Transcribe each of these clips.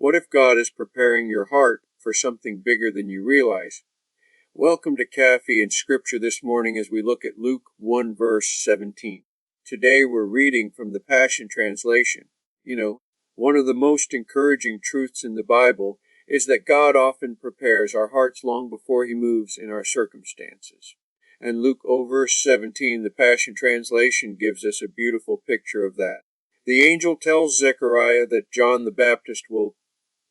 What if God is preparing your heart for something bigger than you realize? Welcome to Caffee and Scripture this morning as we look at Luke 1 verse 17. Today we're reading from the Passion Translation. One of the most encouraging truths in the Bible is that God often prepares our hearts long before He moves in our circumstances. And Luke 0 verse 17, the Passion Translation, gives us a beautiful picture of that. The angel tells Zechariah that John the Baptist will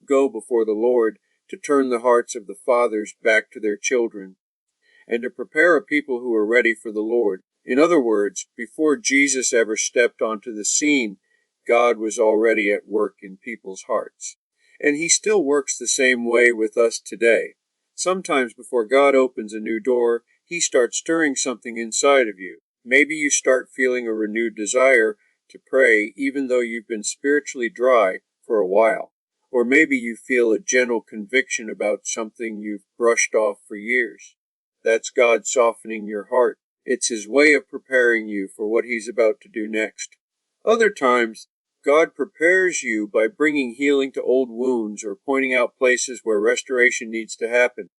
go before the Lord to turn the hearts of the fathers back to their children and to prepare a people who are ready for the Lord. In other words, before Jesus ever stepped onto the scene, God was already at work in people's hearts. And He still works the same way with us today. Sometimes before God opens a new door, He starts stirring something inside of you. Maybe you start feeling a renewed desire to pray even though you've been spiritually dry for a while. Or maybe you feel a gentle conviction about something you've brushed off for years. That's God softening your heart. It's His way of preparing you for what He's about to do next. Other times, God prepares you by bringing healing to old wounds or pointing out places where restoration needs to happen.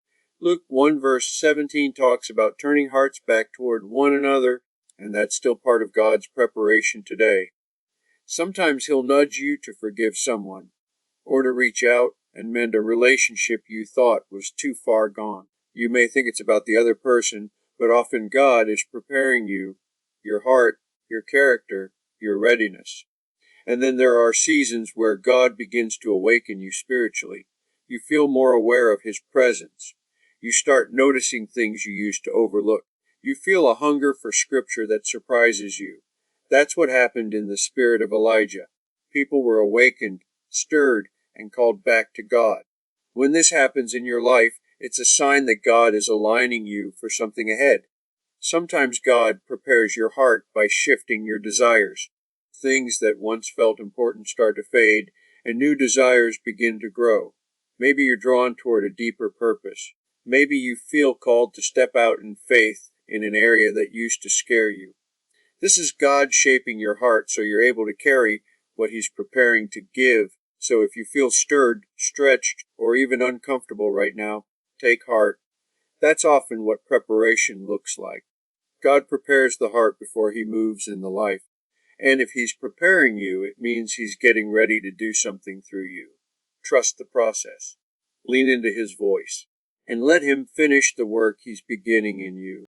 Luke 1 verse 17 talks about turning hearts back toward one another, and that's still part of God's preparation today. Sometimes He'll nudge you to forgive someone, or to reach out and mend a relationship you thought was too far gone. You may think it's about the other person, but often God is preparing you, your heart, your character, your readiness. And then there are seasons where God begins to awaken you spiritually. You feel more aware of His presence. You start noticing things you used to overlook. You feel a hunger for Scripture that surprises you. That's what happened in the spirit of Elijah. People were awakened, stirred, and called back to God. When this happens in your life, it's a sign that God is aligning you for something ahead. Sometimes God prepares your heart by shifting your desires. Things that once felt important start to fade, and new desires begin to grow. Maybe you're drawn toward a deeper purpose. Maybe you feel called to step out in faith in an area that used to scare you. This is God shaping your heart so you're able to carry what He's preparing to give. So if you feel stirred, stretched, or even uncomfortable right now, take heart. That's often what preparation looks like. God prepares the heart before He moves in the life. And if He's preparing you, it means He's getting ready to do something through you. Trust the process. Lean into His voice. And let Him finish the work He's beginning in you.